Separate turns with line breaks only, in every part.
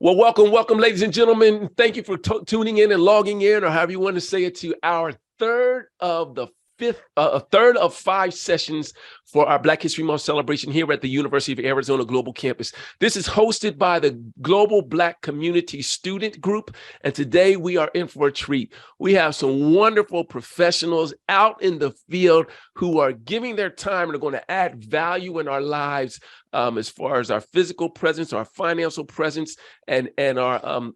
Well, welcome, ladies and gentlemen. Thank you for tuning in and logging in, or however you want to say it, to our third of 5 sessions for our Black History Month celebration here at the University of Arizona Global Campus. This is hosted by the Global Black Community Student Group, and today we are in for a treat. We have some wonderful professionals out in the field who are giving their time and are going to add value in our lives, as far as our physical presence, our financial presence, and our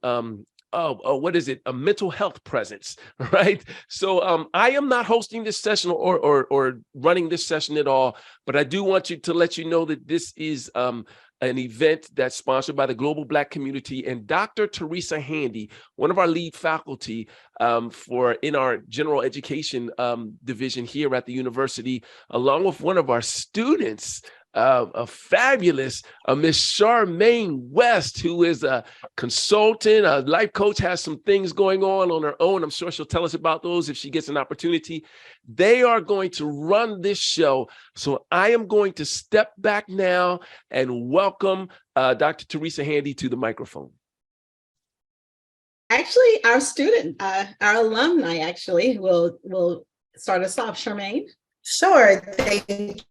what is it? A mental health presence, right? So I am not hosting this session or running this session at all, but I do want to let you know that this is an event that's sponsored by the Global Black Community, and Dr. Teresa Handy, one of our lead faculty in our general education division here at the university, along with one of our students, a fabulous Miss Charmaine West, who is a consultant, a life coach, has some things going on her own. I'm sure she'll tell us about those if she gets an opportunity. They are going to run this show. So I am going to step back now and welcome Dr. Teresa Handy to the microphone.
Actually, our student, our alumni actually will start us off. Charmaine?
Sure. Thank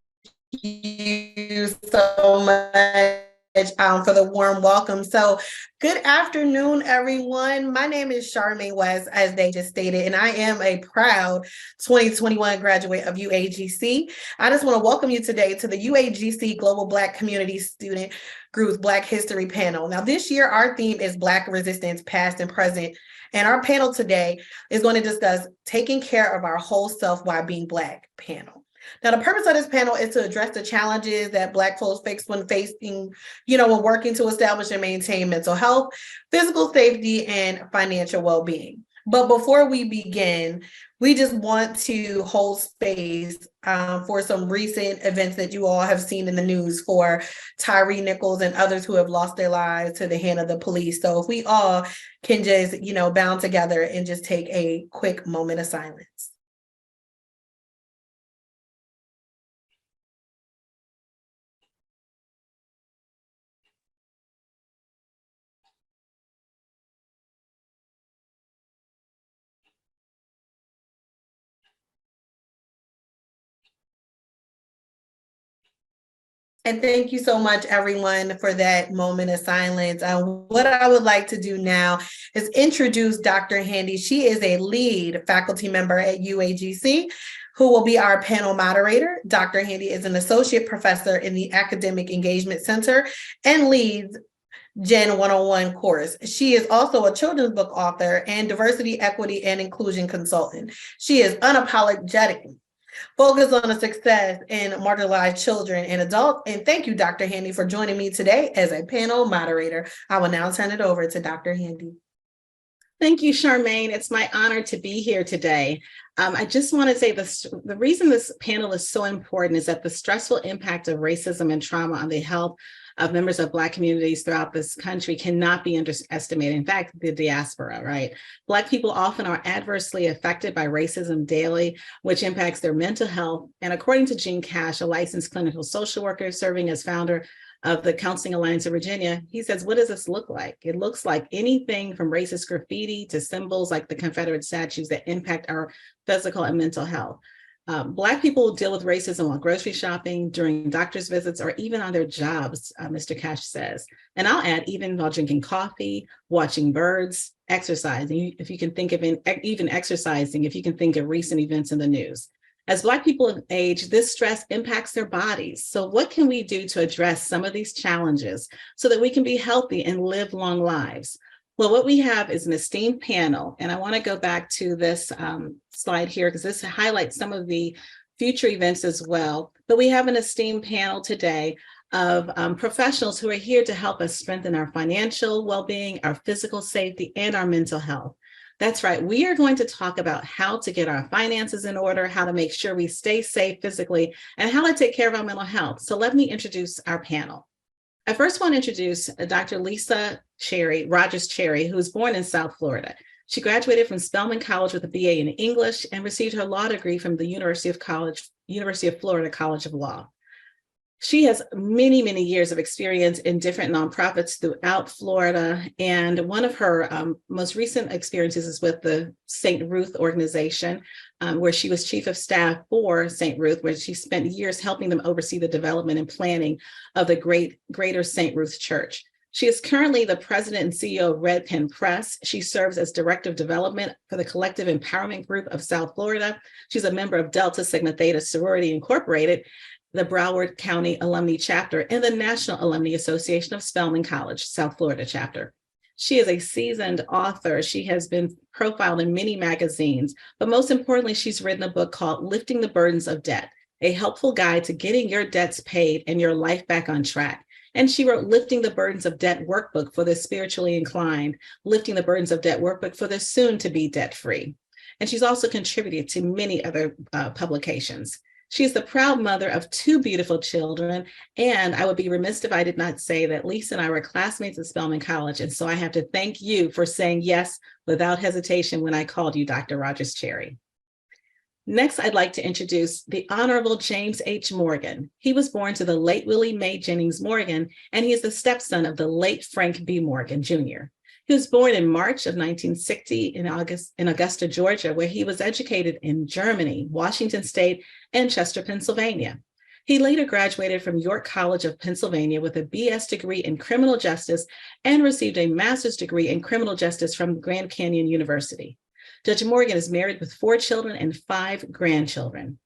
you so much for the warm welcome. So good afternoon, everyone. My name is Charmaine West, as they just stated, and I am a proud 2021 graduate of UAGC. I just want to welcome you today to the UAGC Global Black Community Student Group's Black History panel. Now, this year, our theme is Black Resistance, Past and Present. And our panel today is going to discuss taking care of our whole self while being Black panel. Now, the purpose of this panel is to address the challenges that Black folks face when when working to establish and maintain mental health, physical safety, and financial well-being. But before we begin, we just want to hold space for some recent events that you all have seen in the news for Tyree Nichols and others who have lost their lives to the hand of the police. So if we all can just, bound together and just take a quick moment of silence. And thank you so much, everyone, for that moment of silence. What I would like to do now is introduce Dr. Handy. She is a lead faculty member at UAGC, who will be our panel moderator. Dr. Handy is an associate professor in the Academic Engagement Center and leads Gen 101 course. She is also a children's book author and diversity, equity, and inclusion consultant. She is unapologetically focused on the success in marginalized children and adults. And thank you, Dr. Handy, for joining me today as a panel moderator. I will now turn it over to Dr. Handy.
Thank you, Charmaine. It's my honor to be here today. I just want to say the reason this panel is so important is that the stressful impact of racism and trauma on the health of members of Black communities throughout this country cannot be underestimated. In fact, the diaspora, right? Black people often are adversely affected by racism daily, which impacts their mental health. And according to Gene Cash, a licensed clinical social worker serving as founder of the Counseling Alliance of Virginia, he says, what does this look like? It looks like anything from racist graffiti to symbols like the Confederate statues that impact our physical and mental health. Black people deal with racism while grocery shopping, during doctor's visits, or even on their jobs, Mr. Cash says. And I'll add, even while drinking coffee, watching birds, exercising, if you can think of even exercising, if you can think of recent events in the news. As Black people age, this stress impacts their bodies. So what can we do to address some of these challenges so that we can be healthy and live long lives? Well, what we have is an esteemed panel, and I want to go back to this slide here because this highlights some of the future events as well. But we have an esteemed panel today of professionals who are here to help us strengthen our financial well-being, our physical safety, and our mental health. That's right. We are going to talk about how to get our finances in order, how to make sure we stay safe physically, and how to take care of our mental health. So let me introduce our panel. I first want to introduce Dr. Lisa Rogers Cherry, who was born in South Florida. She graduated from Spelman College with a BA in English and received her law degree from the University of Florida College of Law. She has many, many years of experience in different nonprofits throughout Florida. And one of her most recent experiences is with the St. Ruth organization, where she was chief of staff for St. Ruth, where she spent years helping them oversee the development and planning of the Greater St. Ruth Church. She is currently the president and CEO of Red Pen Press. She serves as director of development for the Collective Empowerment Group of South Florida. She's a member of Delta Sigma Theta Sorority Incorporated, the Broward County Alumni Chapter, and the National Alumni Association of Spelman College, South Florida Chapter. She is a seasoned author. She has been profiled in many magazines, but most importantly, she's written a book called Lifting the Burdens of Debt, a helpful guide to getting your debts paid and your life back on track. And she wrote Lifting the Burdens of Debt workbook for the spiritually inclined, Lifting the Burdens of Debt workbook for the soon-to-be debt-free. And she's also contributed to many other publications. She is the proud mother of 2 beautiful children, and I would be remiss if I did not say that Lisa and I were classmates at Spelman College, and so I have to thank you for saying yes without hesitation when I called you Dr. Rogers Cherry. Next, I'd like to introduce the Honorable James H. Morgan. He was born to the late Willie Mae Jennings Morgan, and he is the stepson of the late Frank B. Morgan, Jr. He was born in March of 1960 in Augusta, Georgia, where he was educated in Germany, Washington State, and Chester, Pennsylvania. He later graduated from York College of Pennsylvania with a BS degree in criminal justice and received a master's degree in criminal justice from Grand Canyon University. Judge Morgan is married with 4 children and 5 grandchildren.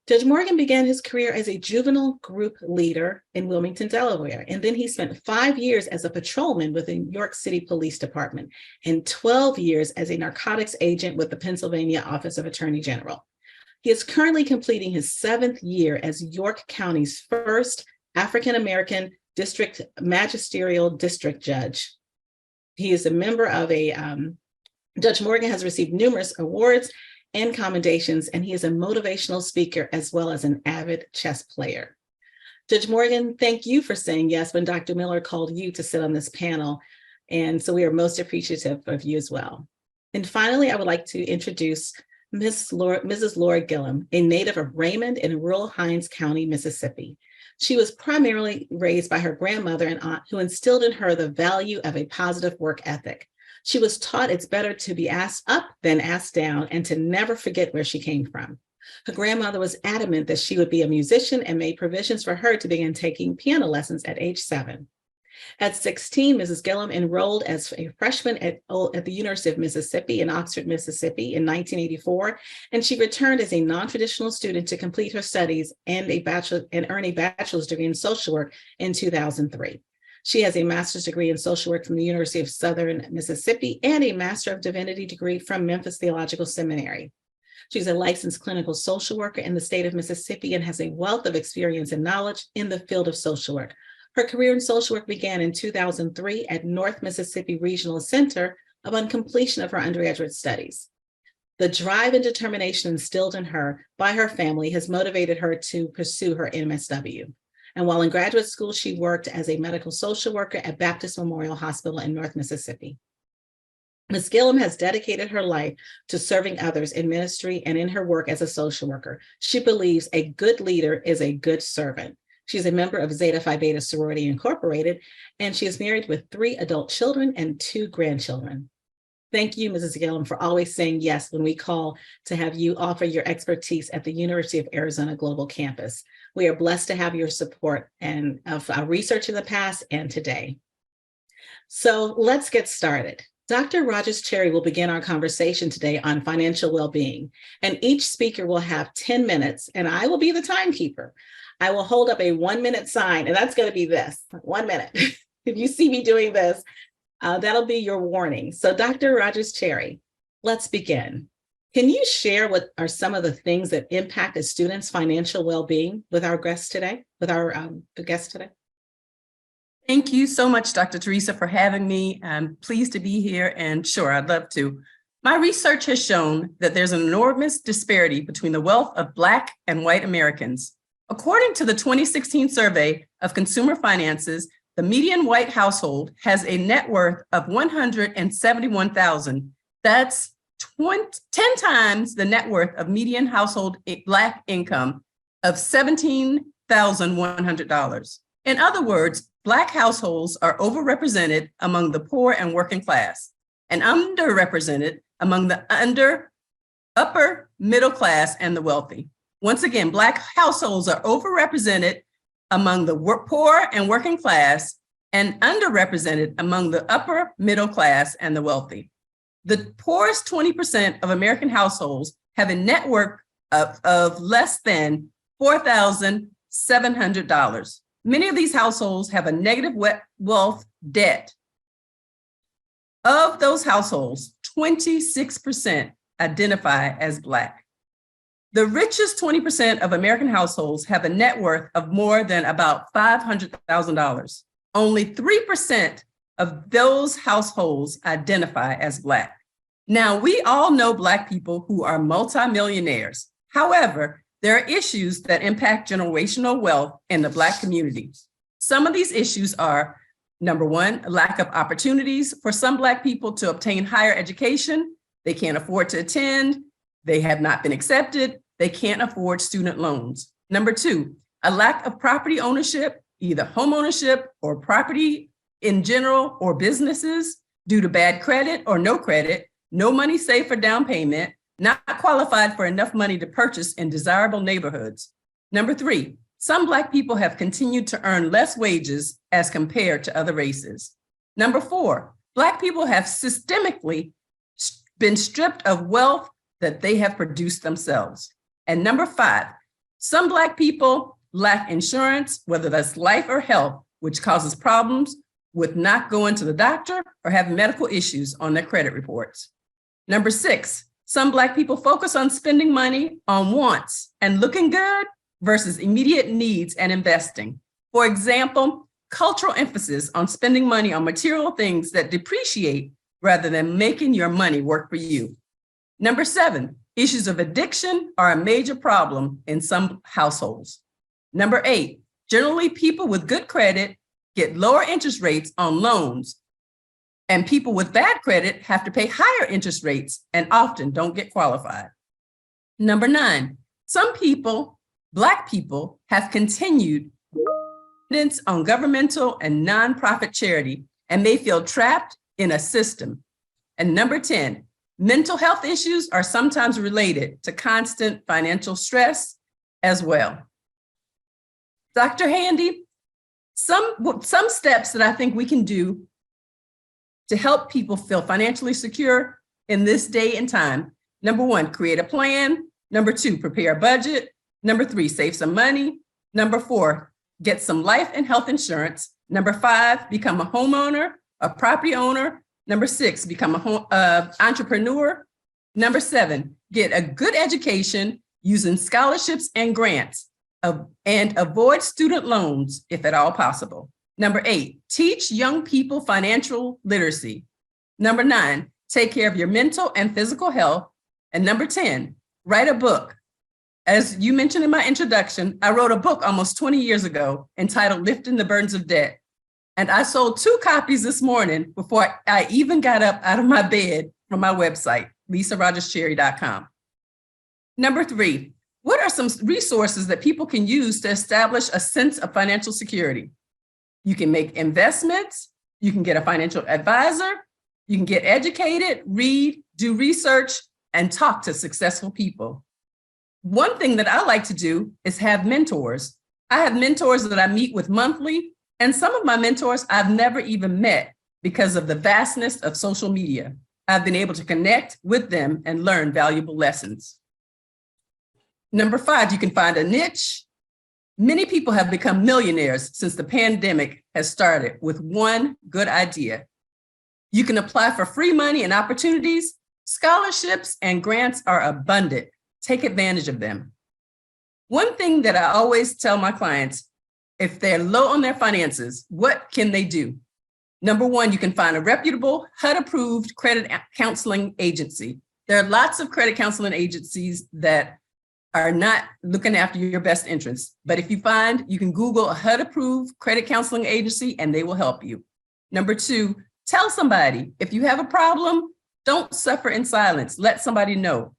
Judge Morgan began his career as a juvenile group leader in Wilmington, Delaware, and then he spent 5 years as a patrolman with the New York City Police Department and 12 years as a narcotics agent with the Pennsylvania Office of Attorney General. He is currently completing his 7th year as York County's first African-American district magisterial district judge. He is a member of Judge Morgan has received numerous awards and commendations, and he is a motivational speaker as well as an avid chess player. Judge Morgan, thank you for saying yes when Dr. Miller called you to sit on this panel, and so we are most appreciative of you as well. And finally, I would like to introduce Mrs. Laura Gillum, a native of Raymond in rural Hinds County, Mississippi. She was primarily raised by her grandmother and aunt, who instilled in her the value of a positive work ethic. She was taught it's better to be asked up than asked down and to never forget where she came from. Her grandmother was adamant that she would be a musician and made provisions for her to begin taking piano lessons at age 7. At 16, Mrs. Gillum enrolled as a freshman at the University of Mississippi in Oxford, Mississippi in 1984, and she returned as a non-traditional student to complete her studies and earn a bachelor's degree in social work in 2003. She has a master's degree in social work from the University of Southern Mississippi and a Master of Divinity degree from Memphis Theological Seminary. She's a licensed clinical social worker in the state of Mississippi and has a wealth of experience and knowledge in the field of social work. Her career in social work began in 2003 at North Mississippi Regional Center upon completion of her undergraduate studies. The drive and determination instilled in her by her family has motivated her to pursue her MSW. And while in graduate school, she worked as a medical social worker at Baptist Memorial Hospital in North Mississippi. Ms. Gillum has dedicated her life to serving others in ministry and in her work as a social worker. She believes a good leader is a good servant. She's a member of Zeta Phi Beta Sorority Incorporated, and she is married with 3 adult children and 2 grandchildren. Thank you, Mrs. Gillum, for always saying yes when we call to have you offer your expertise at the University of Arizona Global Campus. We are blessed to have your support and of our research in the past and today. So let's get started. Dr. Rogers Cherry will begin our conversation today on financial well-being, and each speaker will have 10 minutes, and I will be the timekeeper. I will hold up a 1-minute sign, and that's going to be this, 1 minute. If you see me doing this, that'll be your warning. So Dr. Rogers Cherry, let's begin. Can you share what are some of the things that impact a student's financial well-being with our guests today,
Thank you so much, Dr. Teresa, for having me. I'm pleased to be here, and sure, I'd love to. My research has shown that there's an enormous disparity between the wealth of Black and white Americans. According to the 2016 survey of consumer finances, the median white household has a net worth of $171,000. That's 10 times the net worth of median household Black income of $17,000 $4,100. In other words, Black households are overrepresented among the poor and working class and underrepresented among the upper middle class and the wealthy. Once again, Black households are overrepresented among the poor and working class and underrepresented among the upper middle class and the wealthy. The poorest 20% of American households have a net worth of less than $4,700. Many of these households have a negative wealth debt. Of those households, 26% identify as Black. The richest 20% of American households have a net worth of more than about $500,000. Only 3% of those households identify as Black. Now, we all know Black people who are multimillionaires. However, there are issues that impact generational wealth in the Black community. Some of these issues are, number one, lack of opportunities for some Black people to obtain higher education. They can't afford to attend. They have not been accepted. They can't afford student loans. Number two, a lack of property ownership, either home ownership or property in general or businesses due to bad credit or no credit, no money saved for down payment, not qualified for enough money to purchase in desirable neighborhoods. Number three, some Black people have continued to earn less wages as compared to other races. Number four, Black people have systemically been stripped of wealth that they have produced themselves. And number five, some Black people lack insurance, whether that's life or health, which causes problems with not going to the doctor or having medical issues on their credit reports. Number six, some Black people focus on spending money on wants and looking good versus immediate needs and investing. For example, cultural emphasis on spending money on material things that depreciate rather than making your money work for you. Number seven, issues of addiction are a major problem in some households. Number eight, generally people with good credit get lower interest rates on loans, and people with bad credit have to pay higher interest rates and often don't get qualified. Number nine, some people, Black people, have continued dependence on governmental and nonprofit charity and may feel trapped in a system. And number 10, mental health issues are sometimes related to constant financial stress as well. Dr. Handy, some steps that I think we can do to help people feel financially secure in this day and time. Number one, create a plan. Number two, prepare a budget. Number three, save some money. Number four, get some life and health insurance. Number five, become a homeowner, a property owner. Number six, become an entrepreneur. Number seven, get a good education using scholarships and grants, and avoid student loans if at all possible. Number eight, teach young people financial literacy. Number nine, take care of your mental and physical health. And number 10, write a book. As you mentioned in my introduction, I wrote a book almost 20 years ago entitled Lifting the Burdens of Debt. And I sold 2 copies this morning before I even got up out of my bed from my website, LisaRogersCherry.com. Number 3, what are some resources that people can use to establish a sense of financial security? You can make investments, you can get a financial advisor, you can get educated, read, do research, and talk to successful people. One thing that I like to do is have mentors. I have mentors that I meet with monthly, and some of my mentors I've never even met because of the vastness of social media. I've been able to connect with them and learn valuable lessons. Number 5, you can find a niche. Many people have become millionaires since the pandemic has started with one good idea. You can apply for free money and opportunities. Scholarships and grants are abundant. Take advantage of them. One thing that I always tell my clients, if they're low on their finances, what can they do? Number 1, you can find a reputable HUD-approved credit counseling agency. There are lots of credit counseling agencies that are not looking after your best interests. But if you find, you can Google a HUD-approved credit counseling agency and they will help you. Number 2, tell somebody. If you have a problem, don't suffer in silence. Let somebody know.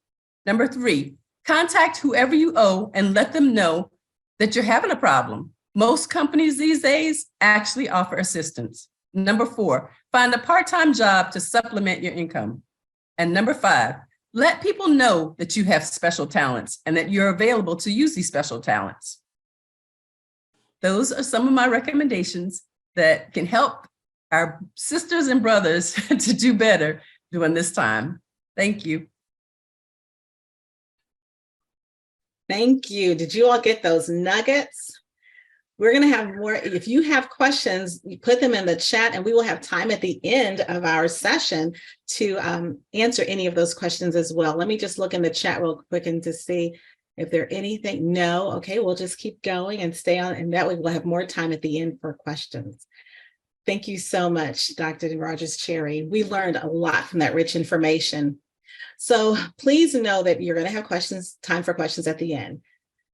Number 3, contact whoever you owe and let them know that you're having a problem. Most companies these days actually offer assistance. Number 4, find a part-time job to supplement your income. And number 5, let people know that you have special talents and that you're available to use these special talents. Those are some of my recommendations that can help our sisters and brothers to do better during this time. Thank you.
Thank you. Did you all get those nuggets? We're going to have more. If you have questions, you put them in the chat and we will have time at the end of our session to answer any of those questions as well. Let me just look in the chat real quick and to see if there anything. No. Okay, we'll just keep going and stay on, and that way we'll have more time at the end for questions. Thank you so much, Dr. Rogers-Cherry. We learned a lot from that rich information. So please know that you're going to have questions, time for questions at the end.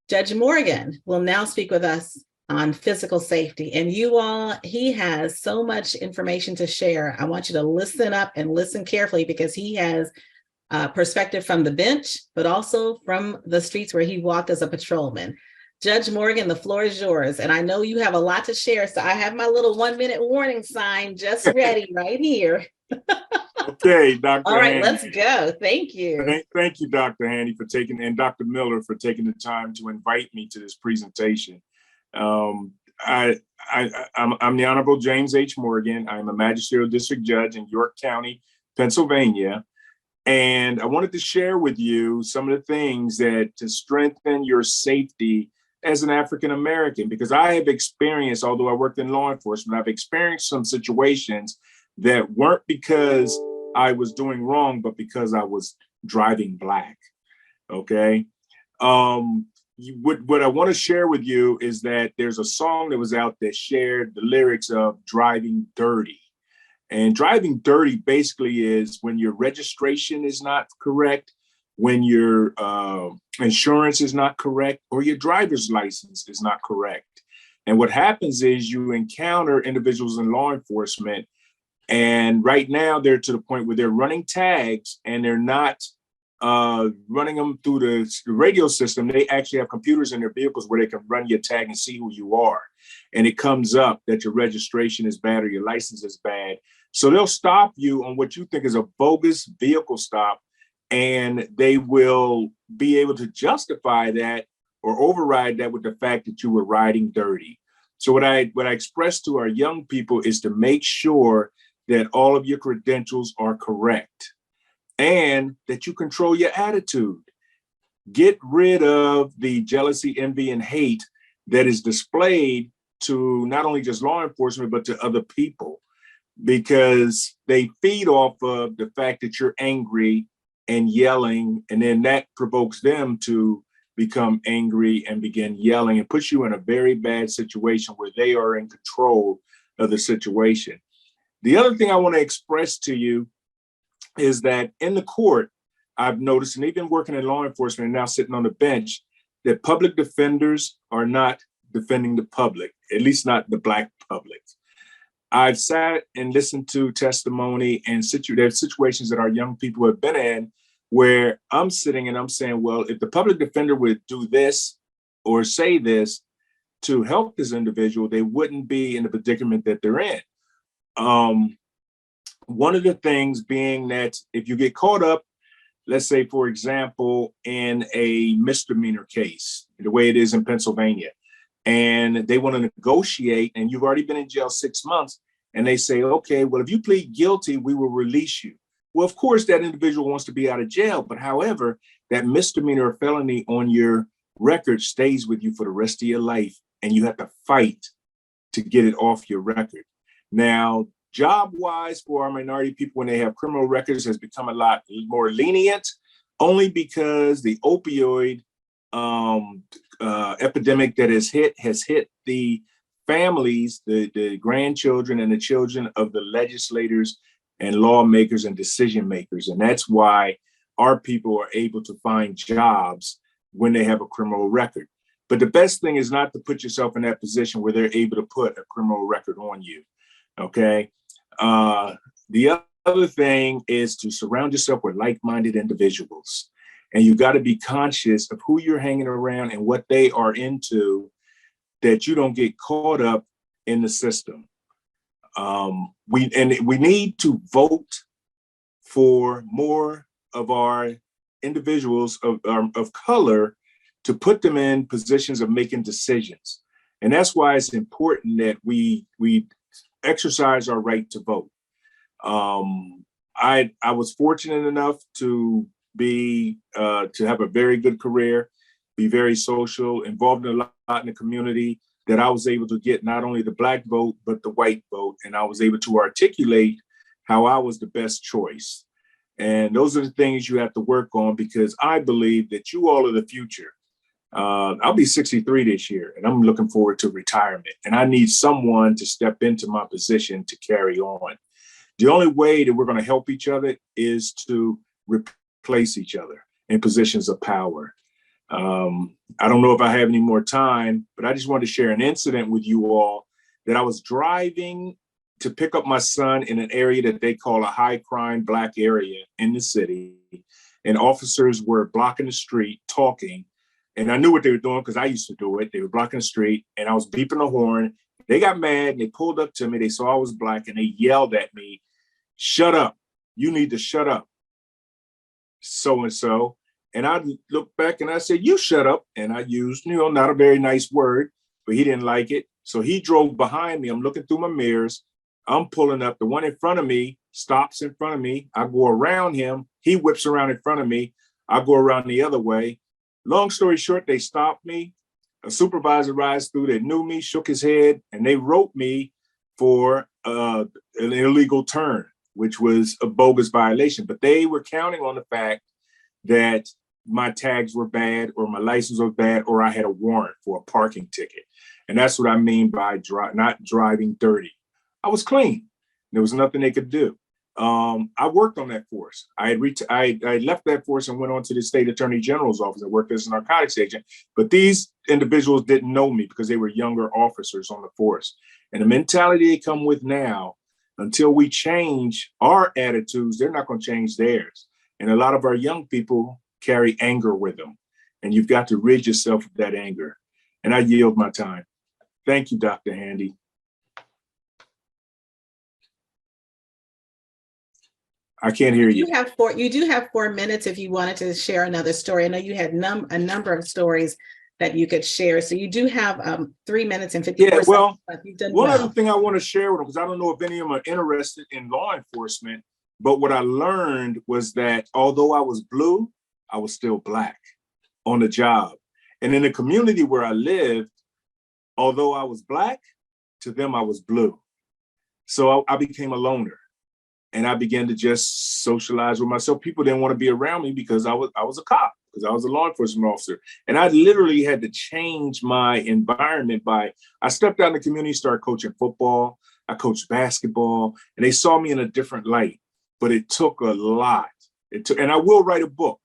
Judge Morgan will now speak with us on physical safety. And you all, he has so much information to share. I want you to listen up and listen carefully because he has perspective from the bench, but also from the streets where he walked as a patrolman. Judge Morgan, the floor is yours. And I know you have a lot to share. So I have my little 1-minute warning sign just ready right here.
Okay, Dr.
All right,
Handy.
let's go. Thank you.
Thank you, Dr. Handy, for taking, and Dr. Miller for taking the time to invite me to this presentation. I'm the Honorable James H. Morgan. I'm a magisterial district judge in York County, Pennsylvania. And I wanted to share with you some of the things that to strengthen your safety as an African American, because I have experienced, although I worked in law enforcement, I've experienced some situations that weren't because I was doing wrong, but because I was driving black. Okay. What I want to share with you is that there's a song that was out that shared the lyrics of Driving Dirty. And driving dirty basically is when your registration is not correct, when your insurance is not correct, or your driver's license is not correct. And what happens is you encounter individuals in law enforcement, and right now they're to the point where they're running tags and they're not running them through the radio system. They actually have computers in their vehicles where they can run your tag and see who you are. And it comes up that your registration is bad or your license is bad. So they'll stop you on what you think is a bogus vehicle stop, and they will be able to justify that or override that with the fact that you were riding dirty. So what I express to our young people is to make sure that all of your credentials are correct and that you control your attitude. Get rid of the jealousy, envy, and hate that is displayed to not only just law enforcement, but to other people, because they feed off of the fact that you're angry and yelling, and then that provokes them to become angry and begin yelling and puts you in a very bad situation where they are in control of the situation. The other thing I want to express to you is that in the court, I've noticed, and even working in law enforcement and now sitting on the bench, that public defenders are not defending the public, at least not the Black public. I've sat and listened to testimony and there's situations that our young people have been in where I'm sitting and I'm saying, well, if the public defender would do this or say this to help this individual, they wouldn't be in the predicament that they're in. One of the things being that if you get caught up, let's say, for example, in a misdemeanor case, the way it is in Pennsylvania, and they want to negotiate and you've already been in jail 6 months, and they say, okay, well, if you plead guilty, we will release you. Well, of course, that individual wants to be out of jail, but however, that misdemeanor or felony on your record stays with you for the rest of your life, and you have to fight to get it off your record. Now, job-wise, for our minority people, when they have criminal records, has become a lot more lenient, only because the opioid epidemic that has hit the families, the grandchildren and the children of the legislators and lawmakers and decision makers. And that's why our people are able to find jobs when they have a criminal record. But the best thing is not to put yourself in that position where they're able to put a criminal record on you. Okay. The other thing is to surround yourself with like-minded individuals. And you got to be conscious of who you're hanging around and what they are into, that you don't get caught up in the system. We need to vote for more of our individuals of color to put them in positions of making decisions. And that's why it's important that we exercise our right to vote. I was fortunate enough to have a very good career, be very social, involved in a lot in the community, that I was able to get not only the Black vote, but the white vote. And I was able to articulate how I was the best choice. And those are the things you have to work on, because I believe that you all are the future. I'll be 63 this year, and I'm looking forward to retirement. And I need someone to step into my position to carry on. The only way that we're going to help each other is to replace each other in positions of power. I don't know if I have any more time, but I just wanted to share an incident with you all that I was driving to pick up my son in an area that they call a high crime Black area in the city. And officers were blocking the street talking. And I knew what they were doing because I used to do it. They were blocking the street and I was beeping the horn. They got mad and they pulled up to me. They saw I was Black and they yelled at me, "Shut up. You need to shut up, so-and-so." And I looked back and I said, "You shut up." And I used, not a very nice word, but he didn't like it. So he drove behind me. I'm looking through my mirrors. I'm pulling up. The one in front of me stops in front of me. I go around him. He whips around in front of me. I go around the other way. Long story short, they stopped me. A supervisor rides through that knew me, shook his head, and they wrote me for an illegal turn, which was a bogus violation. But they were counting on the fact that my tags were bad or my license was bad or I had a warrant for a parking ticket. And that's what I mean by not driving dirty. I was clean. There was nothing they could do. I worked on that force. I left that force and went on to the state attorney general's office. I worked as a narcotics agent, but these individuals didn't know me because they were younger officers on the force. And the mentality they come with now, until we change our attitudes, they're not going to change theirs. And a lot of our young people carry anger with them, and you've got to rid yourself of that anger. And I yield my time. Thank you, Dr. Handy. I can't hear you.
You do have 4 minutes if you wanted to share another story. I know you had a number of stories that you could share. So you do have 3 minutes and 54 seconds.
Well,
you've done
one
well.
other thing I want to share with them, because I don't know if any of them are interested in law enforcement, but what I learned was that although I was blue, I was still Black on the job. And in the community where I lived, although I was Black, to them I was blue. So I became a loner. And I began to just socialize with myself. People didn't want to be around me because I was a cop, because I was a law enforcement officer. And I literally had to change my environment I stepped out in the community, started coaching football. I coached basketball, and they saw me in a different light. But it took a lot. And I will write a book.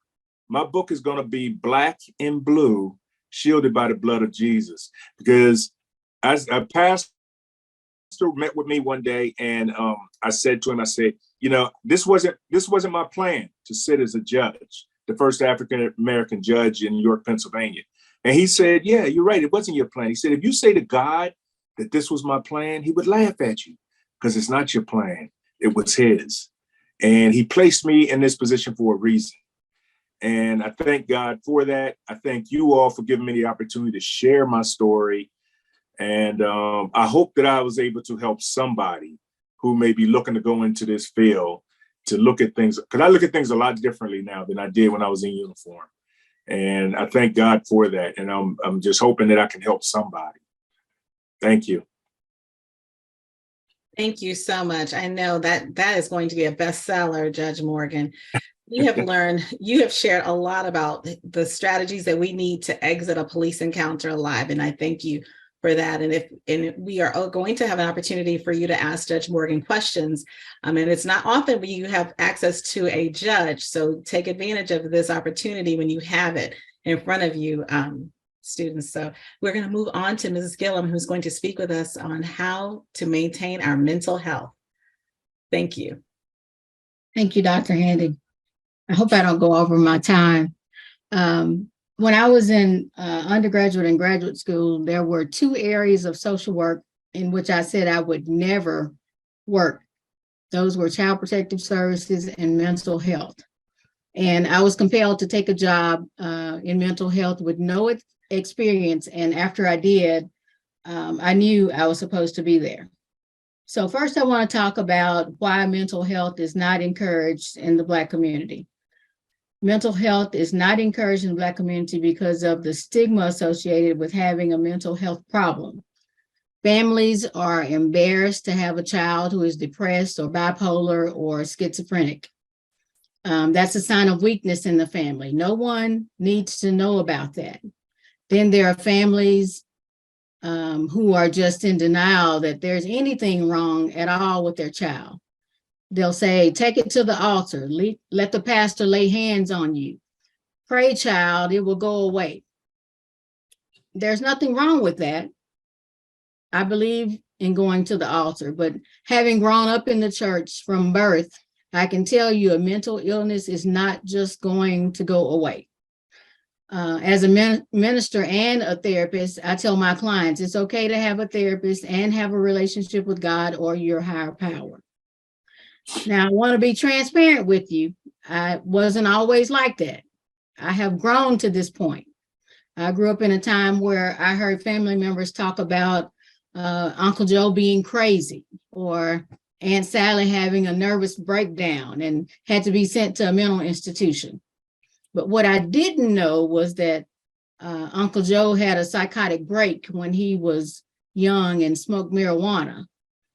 My book is going to be Black and Blue, Shielded by the Blood of Jesus. Because as a pastor met with me one day, and I said to him, this wasn't my plan to sit as a judge, the first African-American judge in York, Pennsylvania. And he said, "Yeah, you're right. It wasn't your plan." He said, "If you say to God that this was my plan, he would laugh at you, because it's not your plan. It was his. And he placed me in this position for a reason. And I thank God for that. I thank you all for giving me the opportunity to share my story. And I hope that I was able to help somebody who may be looking to go into this field to look at things, because I look at things a lot differently now than I did when I was in uniform. And I thank God for that. And I'm just hoping that I can help somebody. Thank you.
Thank you so much. I know that is going to be a bestseller, Judge Morgan. You have shared a lot about the strategies that we need to exit a police encounter alive. And I thank you for that. And we are going to have an opportunity for you to ask Judge Morgan questions. And it's not often when you have access to a judge. So take advantage of this opportunity when you have it in front of you, students. So we're going to move on to Mrs. Gillum, who's going to speak with us on how to maintain our mental health. Thank you.
Thank you, Dr. Handy. I hope I don't go over my time. when I was in undergraduate and graduate school, there were 2 areas of social work in which I said I would never work. Those were child protective services and mental health. And I was compelled to take a job in mental health with no experience. And after I did, I knew I was supposed to be there. So first, I want to talk about why mental health is not encouraged in the Black community. Mental health is not encouraged in the Black community because of the stigma associated with having a mental health problem. Families are embarrassed to have a child who is depressed or bipolar or schizophrenic. That's a sign of weakness in the family. No one needs to know about that. Then there are families who are just in denial that there's anything wrong at all with their child. They'll say, take it to the altar, let the pastor lay hands on you. Pray, child, it will go away. There's nothing wrong with that. I believe in going to the altar, but having grown up in the church from birth, I can tell you a mental illness is not just going to go away. As a minister and a therapist, I tell my clients it's okay to have a therapist and have a relationship with God or your higher power. Now, I want to be transparent with you. I wasn't always like that. I have grown to this point. I grew up in a time where I heard family members talk about Uncle Joe being crazy or Aunt Sally having a nervous breakdown and had to be sent to a mental institution. But what I didn't know was that Uncle Joe had a psychotic break when he was young and smoked marijuana.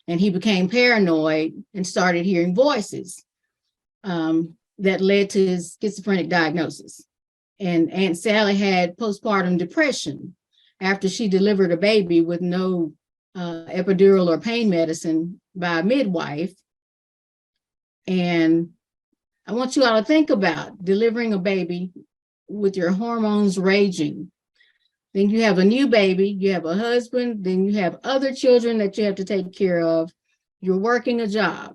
And he became paranoid and started hearing voices that led to his schizophrenic diagnosis. And Aunt Sally had postpartum depression after she delivered a baby with no epidural or pain medicine by a midwife. And I want you all to think about delivering a baby with your hormones raging. Then you have a new baby, you have a husband, then you have other children that you have to take care of. You're working a job.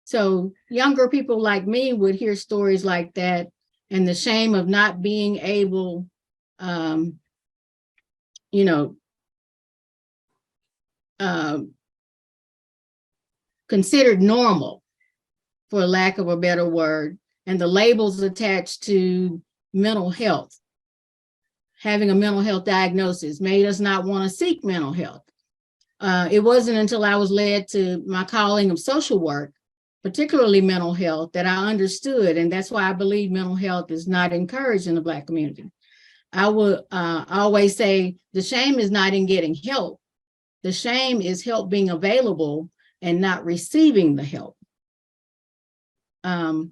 So younger people like me would hear stories like that and the shame of not being able, considered normal, for lack of a better word, and the labels attached to mental health. Having a mental health diagnosis made us not want to seek mental health. It wasn't until I was led to my calling of social work, particularly mental health, that I understood, and that's why I believe mental health is not encouraged in the Black community. I will always say the shame is not in getting help. The shame is help being available and not receiving the help. And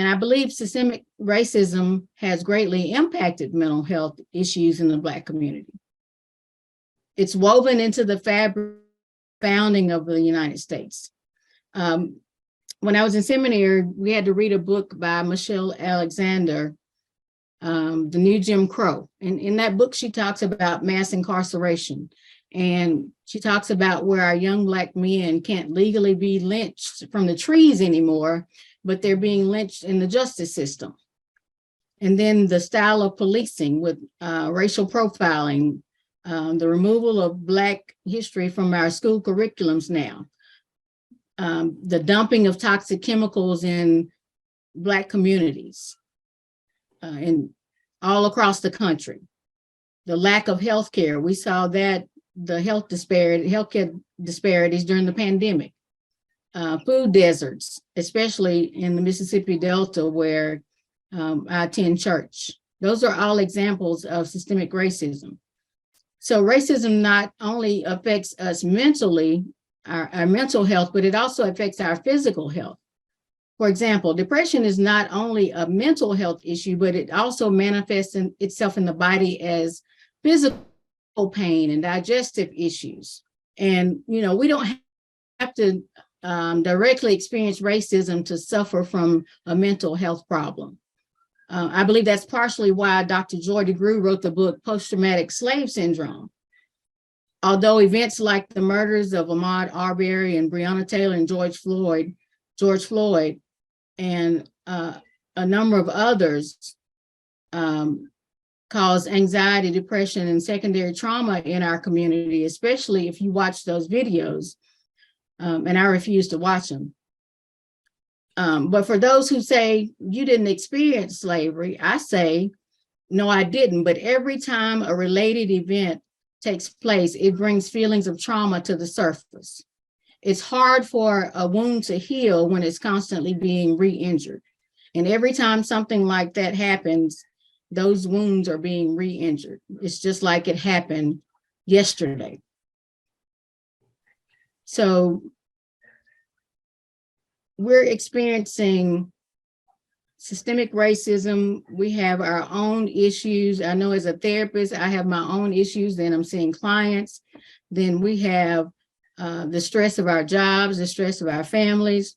I believe systemic racism has greatly impacted mental health issues in the Black community. It's woven into the fabric founding of the United States. When I was in seminary, we had to read a book by Michelle Alexander, The New Jim Crow. And in that book, she talks about mass incarceration. And she talks about where our young Black men can't legally be lynched from the trees anymore, but they're being lynched in the justice system. And then the style of policing with racial profiling, the removal of Black history from our school curriculums now, the dumping of toxic chemicals in Black communities and all across the country, the lack of health care. We saw that the healthcare disparities during the pandemic, food deserts, especially in the Mississippi Delta where I attend church. Those are all examples of systemic racism. So racism not only affects us mentally, our mental health, but it also affects our physical health. For example, depression is not only a mental health issue, but it also manifests itself in the body as physical pain and digestive issues. And, we don't have to directly experience racism to suffer from a mental health problem. I believe that's partially why Dr. Joy DeGruy wrote the book Post-Traumatic Slave Syndrome. Although events like the murders of Ahmaud Arbery and Breonna Taylor and George Floyd, and a number of others cause anxiety, depression, and secondary trauma in our community, especially if you watch those videos. And I refuse to watch them. But for those who say you didn't experience slavery, I say, no, I didn't. But every time a related event takes place, it brings feelings of trauma to the surface. It's hard for a wound to heal when it's constantly being re-injured. And every time something like that happens, those wounds are being re-injured. It's just like it happened yesterday. So we're experiencing systemic racism. We have our own issues. I know as a therapist, I have my own issues. Then I'm seeing clients. Then we have the stress of our jobs, the stress of our families.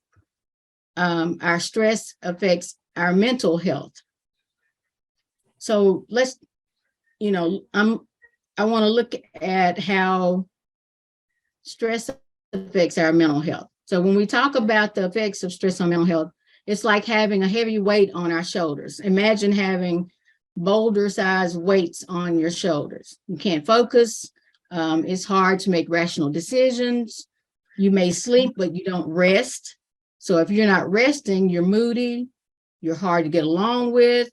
Our stress affects our mental health. So let's, I want to look at how stress affects our mental health. So when we talk about the effects of stress on mental health, it's like having a heavy weight on our shoulders. Imagine having boulder-sized weights on your shoulders. You can't focus. It's hard to make rational decisions. You may sleep, but you don't rest. So if you're not resting, you're moody, you're hard to get along with,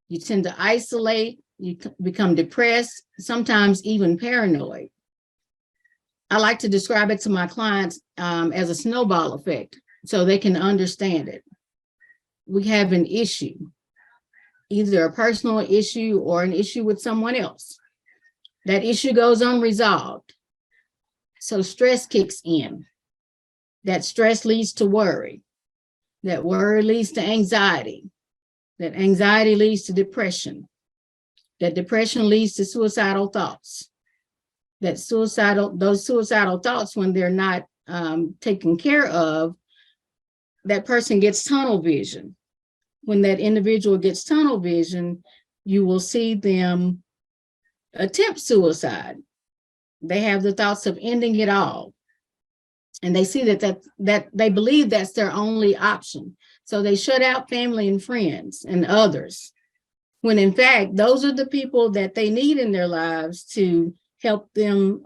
you tend to isolate, you become depressed, sometimes even paranoid. I like to describe it to my clients as a snowball effect so they can understand it. We have an issue, either a personal issue or an issue with someone else. That issue goes unresolved. So stress kicks in. That stress leads to worry. That worry leads to anxiety. That anxiety leads to depression. That depression leads to suicidal thoughts. Those suicidal thoughts, when they're not taken care of, that person gets tunnel vision. When that individual gets tunnel vision, you will see them attempt suicide. They have the thoughts of ending it all. And they see that they believe that's their only option. So they shut out family and friends and others, when in fact, those are the people that they need in their lives to help them,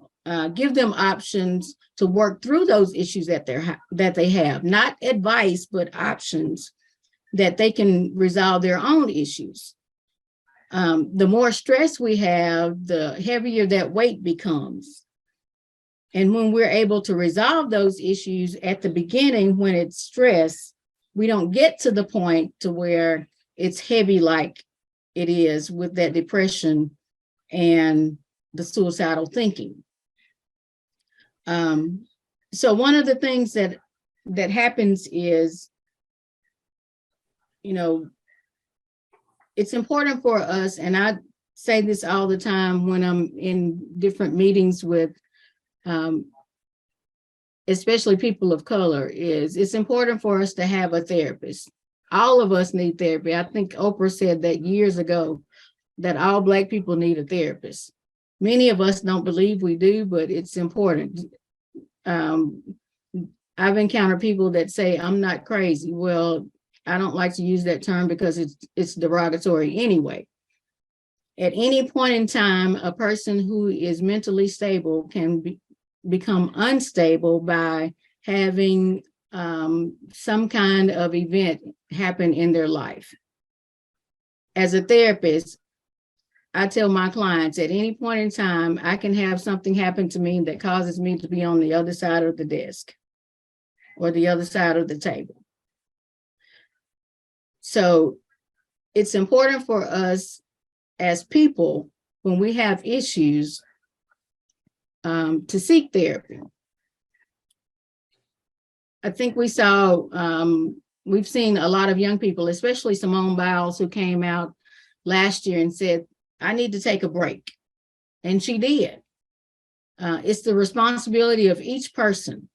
give them options to work through those issues that they have, not advice, but options that they can resolve their own issues. The more stress we have, the heavier that weight becomes. And when we're able to resolve those issues at the beginning, when it's stress, we don't get to the point to where it's heavy like it is with that depression and the suicidal thinking. So one of the things that happens is, it's important for us, and I say this all the time when I'm in different meetings with especially people of color, it's important for us to have a therapist. All of us need therapy. I think Oprah said that years ago, that all Black people need a therapist. Many of us don't believe we do, but it's important. I've encountered people that say, I'm not crazy. Well, I don't like to use that term because it's derogatory anyway. At any point in time, a person who is mentally stable can become unstable by having some kind of event happen in their life. As a therapist, I tell my clients at any point in time, I can have something happen to me that causes me to be on the other side of the desk or the other side of the table. So it's important for us as people, when we have issues, to seek therapy. I think we've seen a lot of young people, especially Simone Biles, who came out last year and said, I need to take a break. And she did. It's the responsibility of each person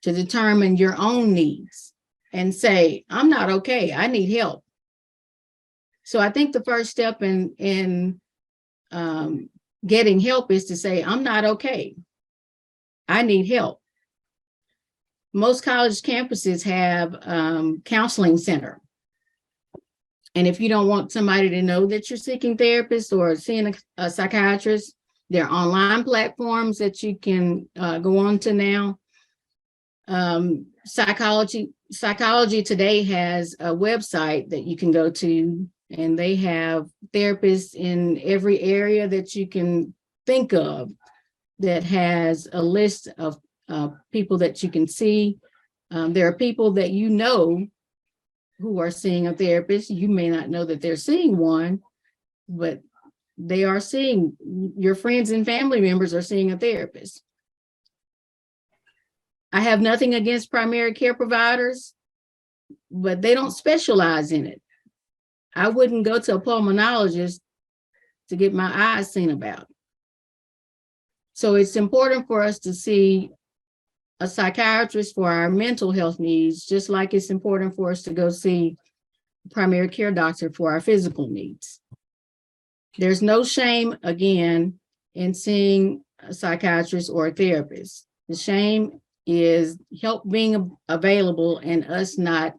to determine your own needs and say, I'm not okay, I need help. So I think the first step in getting help is to say, I'm not okay, I need help. Most college campuses have counseling center. And if you don't want somebody to know that you're seeking therapists or seeing a psychiatrist, there are online platforms that you can go on to now. Psychology Today has a website that you can go to, and they have therapists in every area that you can think of that has a list of people that you can see. There are people that you know who are seeing a therapist. You may not know that they're seeing one, but they are seeing, your friends and family members are seeing a therapist. I have nothing against primary care providers, but they don't specialize in it. I wouldn't go to a pulmonologist to get my eyes seen about. So it's important for us to see a psychiatrist for our mental health needs, just like it's important for us to go see a primary care doctor for our physical needs. There's no shame, again, in seeing a psychiatrist or a therapist. The shame is help being available and us not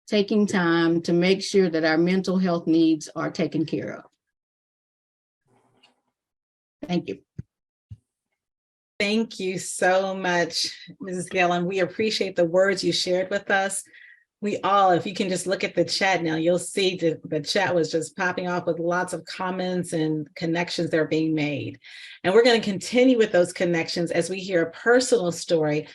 taking time to make sure that our mental health needs are taken care of. Thank you.
Thank you so much, Mrs. Gillen. We appreciate the words you shared with us. We all, if you can just look at the chat now, you'll see the chat was just popping off with lots of comments and connections that are being made. And we're going to continue with those connections as we hear a personal story.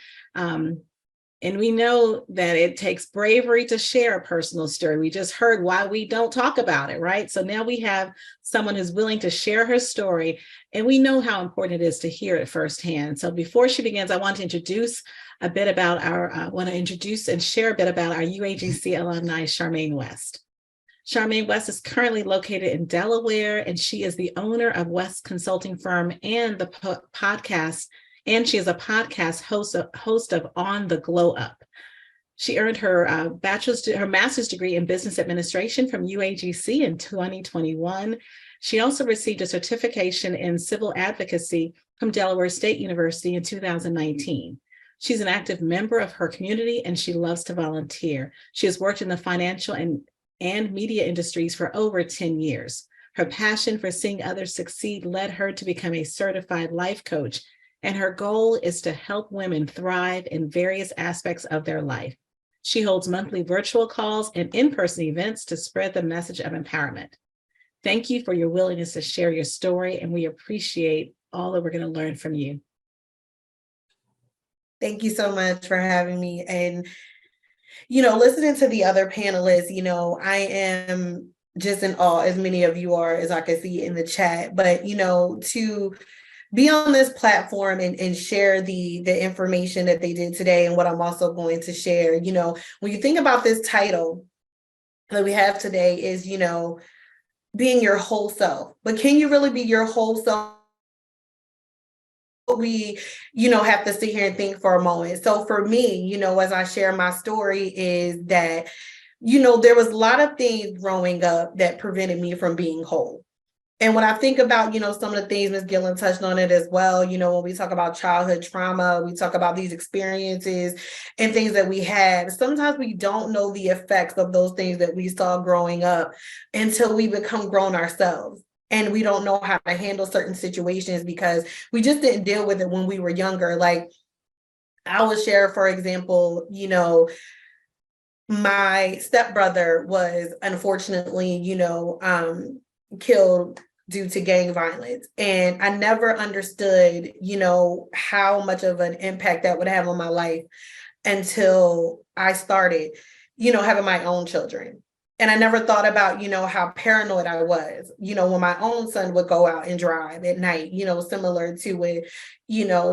And we know that it takes bravery to share a personal story. We just heard why we don't talk about it, right? So now we have someone who's willing to share her story, and we know how important it is to hear it firsthand. So before she begins, I want to introduce a bit about and share a bit about our UAGC alumni, Charmaine West. Charmaine West is currently located in Delaware, and she is the owner of West Consulting Firm and the podcast. And she is a podcast host of On the Glow Up. She earned her master's degree in business administration from UAGC in 2021. She also received a certification in civil advocacy from Delaware State University in 2019. She's an active member of her community, and she loves to volunteer. She has worked in the financial and media industries for over 10 years. Her passion for seeing others succeed led her to become a certified life coach, and her goal is to help women thrive in various aspects of their life. She holds monthly virtual calls and in-person events to spread the message of empowerment. Thank you for your willingness to share your story, and we appreciate all that we're going to learn from you.
Thank you so much for having me. And, listening to the other panelists, I am just in awe, as many of you are, as I can see in the chat. But, to be on this platform and share the information that they did today and what I'm also going to share, when you think about this title that we have today is, being your whole self. But can you really be your whole self? We, have to sit here and think for a moment. So for me, as I share my story is that, there was a lot of things growing up that prevented me from being whole. And when I think about, some of the things Ms. Gillen touched on it as well, when we talk about childhood trauma, we talk about these experiences and things that we have. Sometimes we don't know the effects of those things that we saw growing up until we become grown ourselves. And we don't know how to handle certain situations because we just didn't deal with it when we were younger. Like I will share, for example, my stepbrother was unfortunately, killed due to gang violence. And I never understood, how much of an impact that would have on my life until I started, having my own children. And I never thought about, how paranoid I was, when my own son would go out and drive at night, similar to what,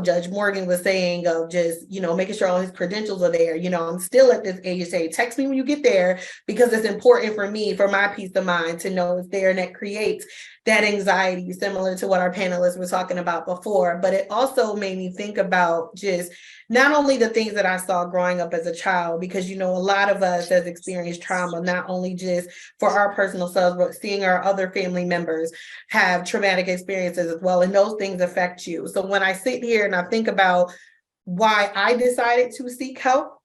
Judge Morgan was saying of just, making sure all his credentials are there. I'm still at this age to say, text me when you get there, because it's important for me, for my peace of mind to know it's there. And that creates that anxiety similar to what our panelists were talking about before. But it also made me think about just not only the things that I saw growing up as a child, because, a lot of us has experienced trauma, not only just for our personal selves, but seeing our other family members have traumatic experiences as well. And those things affect you. So when I sit here and I think about why I decided to seek help,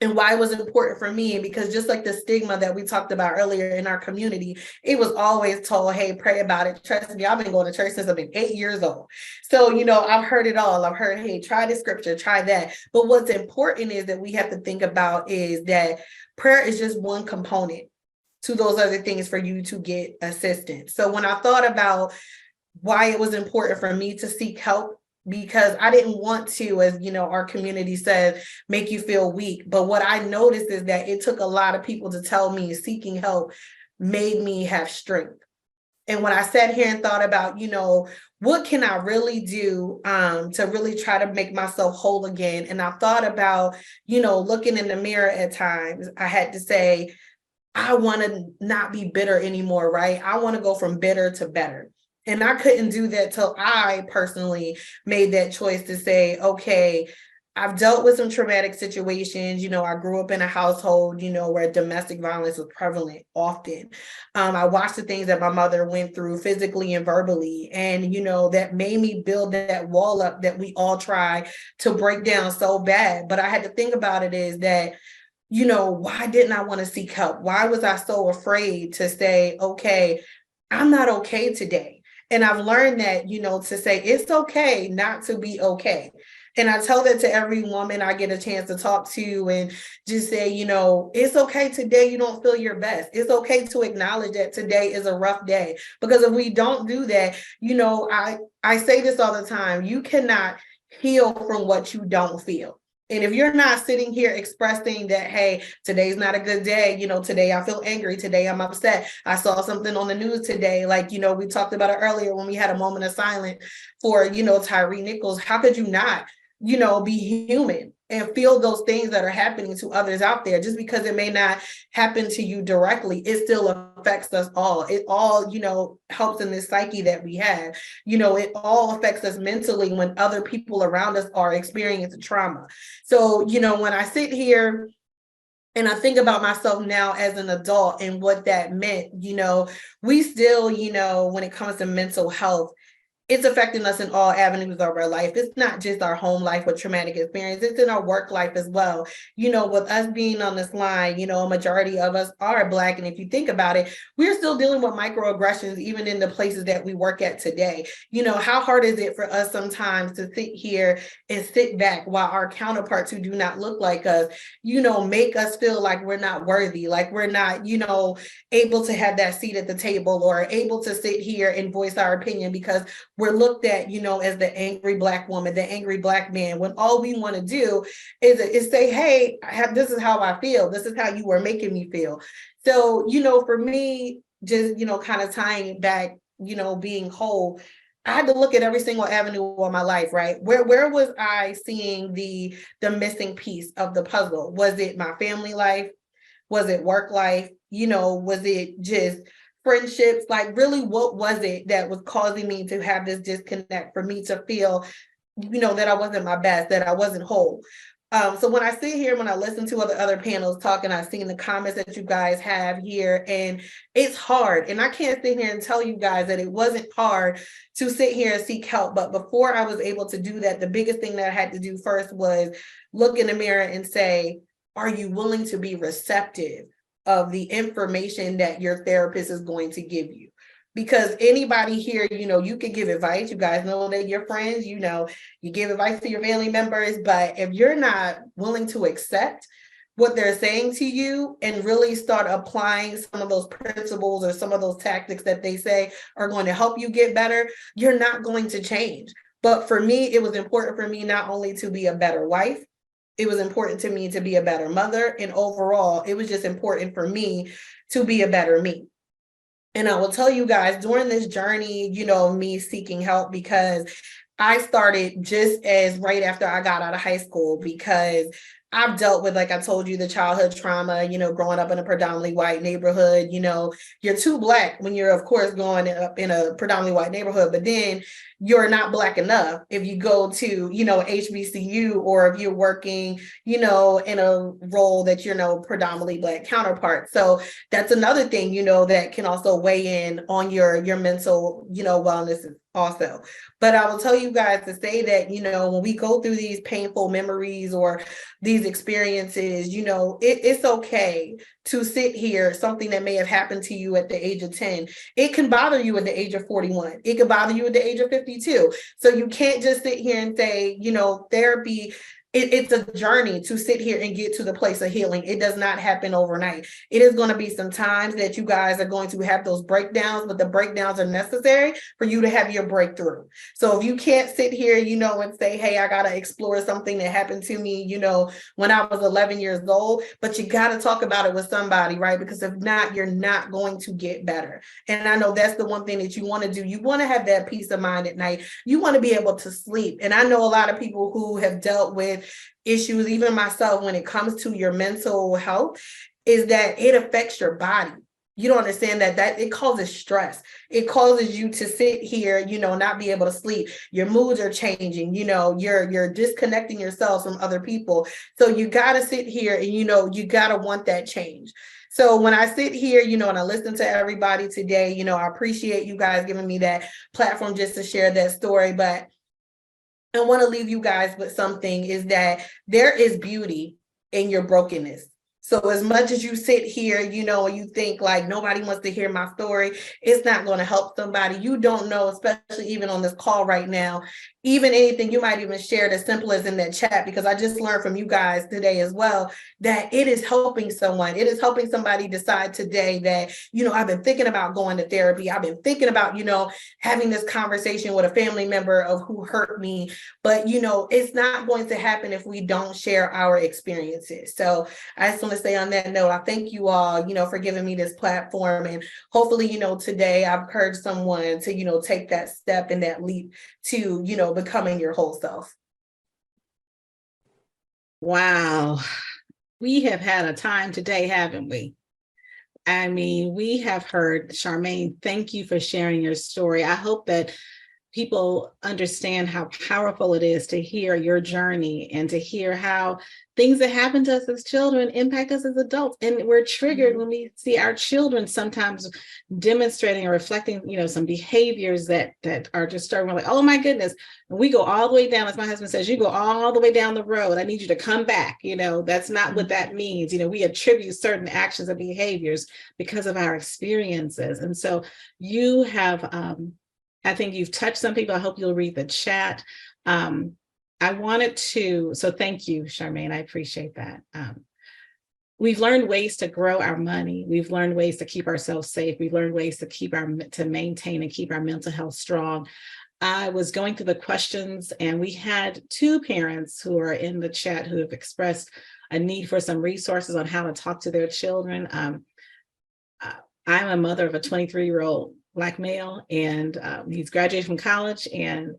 and why it was important for me, because just like the stigma that we talked about earlier in our community, it was always told, hey, pray about it. Trust me, I've been going to church since I've been 8 years old. So, I've heard it all. I've heard, hey, try this scripture, try that. But what's important is that we have to think about is that prayer is just one component to those other things for you to get assistance. So when I thought about why it was important for me to seek help, because I didn't want to, as our community says, make you feel weak. But what I noticed is that it took a lot of people to tell me seeking help made me have strength. And when I sat here and thought about, what can I really do to really try to make myself whole again? And I thought about, looking in the mirror at times, I had to say, I want to not be bitter anymore, right? I want to go from bitter to better. And I couldn't do that till I personally made that choice to say, okay, I've dealt with some traumatic situations. I grew up in a household, where domestic violence was prevalent often. I watched the things that my mother went through physically and verbally. And, that made me build that wall up that we all try to break down so bad. But I had to think about it is that, why didn't I want to seek help? Why was I so afraid to say, okay, I'm not okay today? And I've learned that, to say it's okay not to be okay. And I tell that to every woman I get a chance to talk to and just say, it's okay today you don't feel your best. It's okay to acknowledge that today is a rough day. Because if we don't do that, I say this all the time, you cannot heal from what you don't feel. And if you're not sitting here expressing that, hey, today's not a good day, today I feel angry, today I'm upset, I saw something on the news today, like, we talked about it earlier when we had a moment of silence for, Tyree Nichols. How could you not, be human and feel those things that are happening to others out there? Just because it may not happen to you directly, it still affects us all. It all, helps in this psyche that we have. It all affects us mentally when other people around us are experiencing trauma. So, when I sit here and I think about myself now as an adult and what that meant, we still, when it comes to mental health, it's affecting us in all avenues of our life. It's not just our home life with traumatic experience, it's in our work life as well. With us being on this line, a majority of us are Black. And if you think about it, we're still dealing with microaggressions, even in the places that we work at today. How hard is it for us sometimes to sit here and sit back while our counterparts who do not look like us, make us feel like we're not worthy, like we're not, able to have that seat at the table or able to sit here and voice our opinion because we're looked at, as the angry Black woman, the angry Black man, when all we want to do is say, hey, this is how I feel. This is how you were making me feel. So, for me, just, kind of tying it back, being whole, I had to look at every single avenue of my life, right? Where was I seeing the missing piece of the puzzle? Was it my family life? Was it work life? Was it just friendships? Like, really, what was it that was causing me to have this disconnect, for me to feel, that I wasn't my best, that I wasn't whole? So when I sit here, when I listen to other panels talking, I've seen the comments that you guys have here, and it's hard. And I can't sit here and tell you guys that it wasn't hard to sit here and seek help. But before I was able to do that, the biggest thing that I had to do first was look in the mirror and say, are you willing to be receptive of the information that your therapist is going to give you? Because anybody here, you can give advice. You guys know that you're friends, you give advice to your family members, but if you're not willing to accept what they're saying to you and really start applying some of those principles or some of those tactics that they say are going to help you get better, you're not going to change. But for me, it was important for me not only to be a better wife, it was important to me to be a better mother. And overall, it was just important for me to be a better me. And I will tell you guys, during this journey, me seeking help, because I started just as right after I got out of high school, because I've dealt with, like I told you, the childhood trauma, growing up in a predominantly white neighborhood. You're too Black when you're, of course, growing up in a predominantly white neighborhood. But then, you're not Black enough if you go to, HBCU, or if you're working, in a role that you're predominantly Black counterpart. So that's another thing, that can also weigh in on your mental, wellness also. But I will tell you guys to say that, when we go through these painful memories or these experiences, it's okay to sit here, something that may have happened to you at the age of 10. It can bother you at the age of 41. It can bother you at the age of 52. So you can't just sit here and say, therapy, it's a journey to sit here and get to the place of healing. It does not happen overnight. It is going to be some times that you guys are going to have those breakdowns, but the breakdowns are necessary for you to have your breakthrough. So if you can't sit here, and say, hey, I got to explore something that happened to me, when I was 11 years old, but you got to talk about it with somebody, right? Because if not, you're not going to get better. And I know that's the one thing that you want to do. You want to have that peace of mind at night. You want to be able to sleep. And I know a lot of people who have dealt with issues, even myself, when it comes to your mental health, is that it affects your body. You don't understand that it causes stress. It causes you to sit here, not be able to sleep. Your moods are changing, you're disconnecting yourself from other people. So you got to sit here and, you got to want that change. So when I sit here, and I listen to everybody today, I appreciate you guys giving me that platform just to share that story. But I want to leave you guys with something, is that there is beauty in your brokenness. So as much as you sit here, and you think like nobody wants to hear my story, it's not going to help somebody. You don't know, especially even on this call right now, even anything you might even share as simple as in that chat, because I just learned from you guys today as well, that it is helping someone. It is helping somebody decide today that, I've been thinking about going to therapy. I've been thinking about, having this conversation with a family member of who hurt me. But, it's not going to happen if we don't share our experiences. So I just want to say on that note, I thank you all, for giving me this platform. And hopefully, today I've encouraged someone to, take that step and that leap to, becoming your whole self.
Wow. We have had a time today, haven't we? I mean, we have heard, Charmaine, thank you for sharing your story. I hope that people understand how powerful it is to hear your journey and to hear how things that happen to us as children impact us as adults. And we're triggered when we see our children sometimes demonstrating or reflecting, some behaviors that are disturbing. We're like, oh my goodness. And we go all the way down, as my husband says, you go all the way down the road. I need you to come back. That's not what that means. We attribute certain actions and behaviors because of our experiences. And so you have, I think you've touched some people. I hope you'll read the chat. So thank you, Charmaine. I appreciate that. We've learned ways to grow our money. We've learned ways to keep ourselves safe. We've learned ways to maintain and keep our mental health strong. I was going through the questions, and we had two parents who are in the chat who have expressed a need for some resources on how to talk to their children. I'm a mother of a 23-year-old Black male, and he's graduated from college, and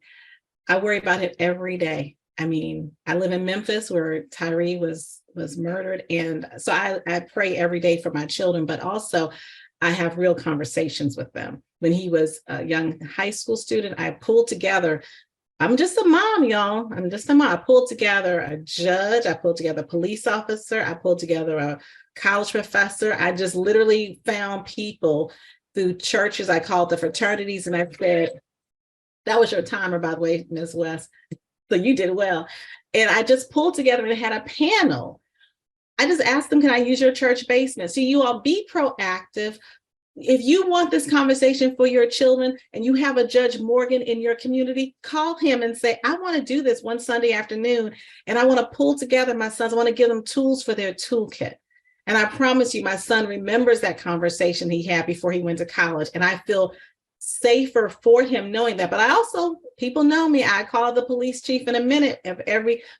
I worry about it every day. I mean, I live in Memphis where Tyree was murdered. And so I pray every day for my children, but also I have real conversations with them. When he was a young high school student, I pulled together, I'm just a mom, y'all. I'm just a mom. I pulled together a judge, I pulled together a police officer, I pulled together a college professor. I just literally found people through churches. I called the fraternities, and I said, that was your timer, by the way, Ms. West. So you did well. And I just pulled together and had a panel. I just asked them, can I use your church basement? So you all be proactive. If you want this conversation for your children and you have a Judge Morgan in your community, call him and say, I want to do this one Sunday afternoon, and I want to pull together my sons. I want to give them tools for their toolkit. And I promise you, my son remembers that conversation he had before he went to college. And I feel safer for him knowing that. But I also, people know me, I call the police chief in a minute.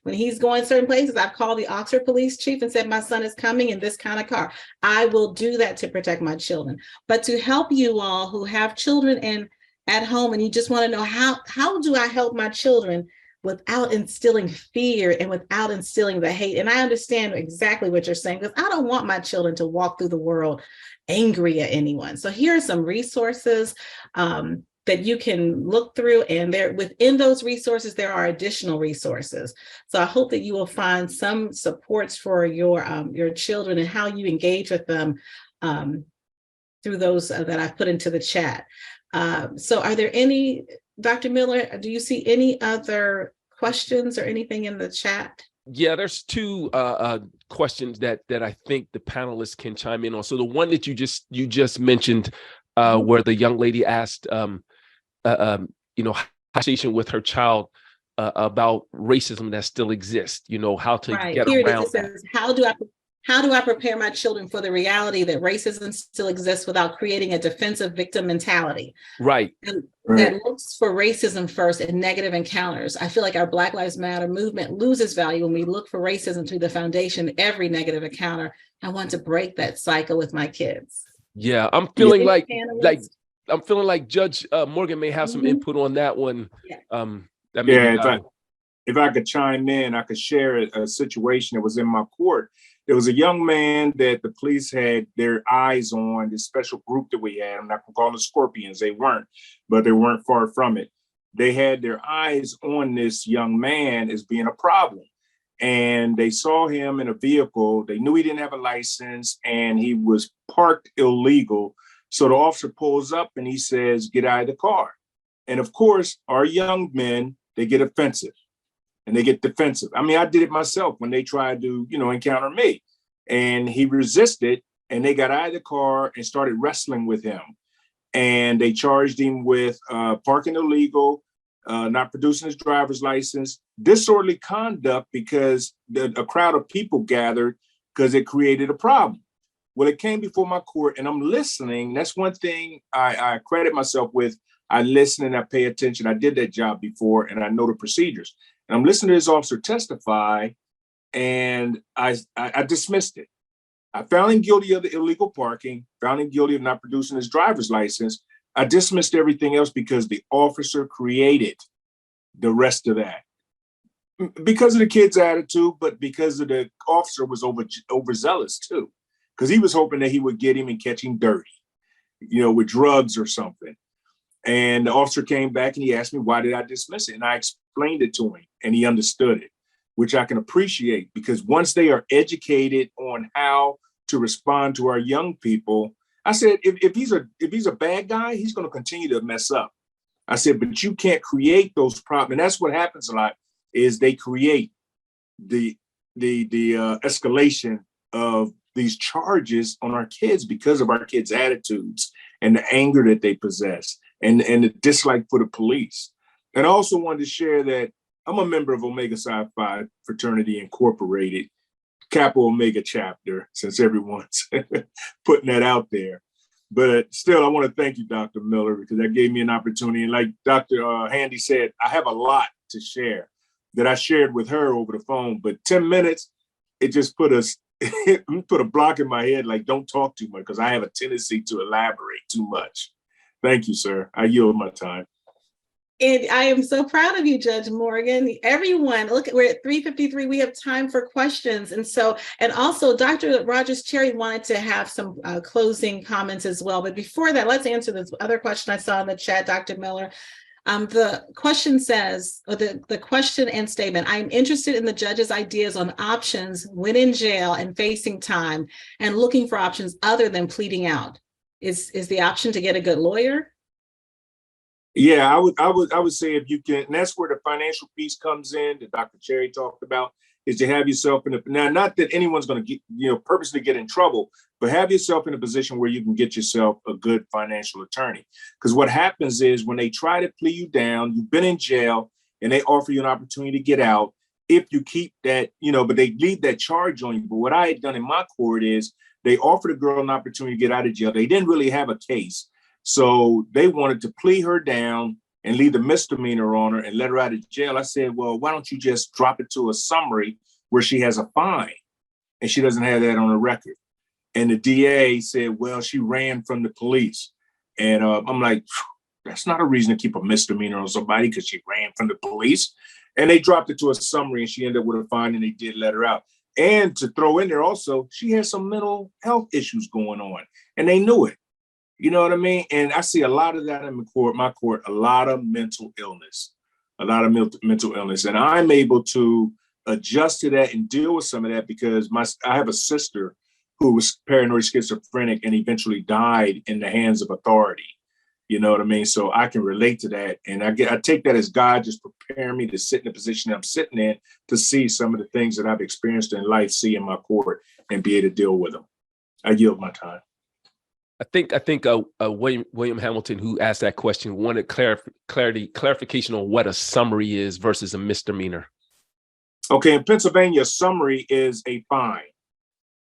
When he's going certain places, I've called the Oxford police chief and said, my son is coming in this kind of car. I will do that to protect my children. But to help you all who have children and at home, and you just want to know, how do I help my children without instilling fear and without instilling the hate? And I understand exactly what you're saying, because I don't want my children to walk through the world angry at anyone. So here are some resources. that you can look through, and there within those resources, there are additional resources. So I hope that you will find some supports for your children and how you engage with them through those that I've put into the chat. So are there any, Dr. Miller, do you see any other questions or anything in the chat?
Yeah, there's two questions that I think the panelists can chime in on. So the one that you just mentioned, where the young lady asked, conversation with her child about racism that still exists. How to get
Here
around
it says, how do I prepare my children for the reality that racism still exists without creating a defensive victim mentality?
Right.
And that looks for racism first and negative encounters. I feel like our Black Lives Matter movement loses value when we look for racism through the foundation, every negative encounter. I want to break that cycle with my kids.
Yeah, I'm feeling like Judge Morgan may have some input on that one.
Yeah. If I could chime in, I could share a situation that was in my court. There was a young man that the police had their eyes on, this special group that we had. I'm not gonna call them Scorpions, they weren't, but they weren't far from it. They had their eyes on this young man as being a problem. And they saw him in a vehicle. They knew he didn't have a license and he was parked illegal. So the officer pulls up and he says, "Get out of the car." And of course, our young men, they get offensive. And they get defensive. I mean, I did it myself when they tried to, encounter me. And he resisted, and they got out of the car and started wrestling with him. And they charged him with parking illegal, not producing his driver's license, disorderly conduct because a crowd of people gathered because it created a problem. Well, it came before my court, and I'm listening. That's one thing I credit myself with. I listen and I pay attention. I did that job before, and I know the procedures. And I'm listening to this officer testify, and I dismissed it. I found him guilty of the illegal parking, found him guilty of not producing his driver's license. I dismissed everything else because the officer created the rest of that. Because of the kid's attitude, but because of the officer was overzealous too. Because he was hoping that he would get him and catch him dirty, with drugs or something. And the officer came back and he asked me, why did I dismiss it? And I explained it to him and he understood it, which I can appreciate, because once they are educated on how to respond to our young people, I said, if he's a bad guy, he's going to continue to mess up. I said, but you can't create those problems. And that's what happens a lot, is they create the escalation of these charges on our kids because of our kids' attitudes and the anger that they possess. And the dislike for the police. And I also wanted to share that I'm a member of Omega Psi Phi Fraternity Incorporated, Kappa Omega chapter, since everyone's putting that out there. But still, I want to thank you, Dr. Miller, because that gave me an opportunity. And like Dr. Handy said, I have a lot to share that I shared with her over the phone. But 10 minutes, it just put a block in my head, like, don't talk too much, because I have a tendency to elaborate too much. Thank you, sir. I yield my time.
And I am so proud of you, Judge Morgan. Everyone, look, we're at 3:53. We have time for questions. And also Dr. Rogers Cherry wanted to have some closing comments as well. But before that, let's answer this other question I saw in the chat, Dr. Miller. The question says, or the question and statement, I'm interested in the judge's ideas on options when in jail and facing time and looking for options other than pleading out. Is the option to get a good lawyer?
Yeah, I would say, if you can, and that's where the financial piece comes in that Dr. Cherry talked about, is to have yourself now, not that anyone's going to get, purposely get in trouble, but have yourself in a position where you can get yourself a good financial attorney. Because what happens is when they try to plea you down, you've been in jail and they offer you an opportunity to get out. If you keep that, but they leave that charge on you. But what I had done in my court is they offered a girl an opportunity to get out of jail. They didn't really have a case. So they wanted to plea her down and leave the misdemeanor on her and let her out of jail. I said, well, why don't you just drop it to a summary where she has a fine and she doesn't have that on her record? And the DA said, well, she ran from the police. And I'm like, that's not a reason to keep a misdemeanor on somebody because she ran from the police. And they dropped it to a summary and she ended up with a fine and they did let her out. And to throw in there also, she had some mental health issues going on and they knew it. You know what I mean? And I see a lot of that in my court, a lot of mental illness, mental illness. And I'm able to adjust to that and deal with some of that because I have a sister who was paranoid schizophrenic and eventually died in the hands of authority. You know what I mean? So I can relate to that. And I take that as God just preparing me to sit in the position I'm sitting in to see some of the things that I've experienced in life, see in my court, and be able to deal with them. I yield my time.
I think William Hamilton, who asked that question, wanted clarification on what a summary is versus a misdemeanor. Okay,
in Pennsylvania, a summary is a fine,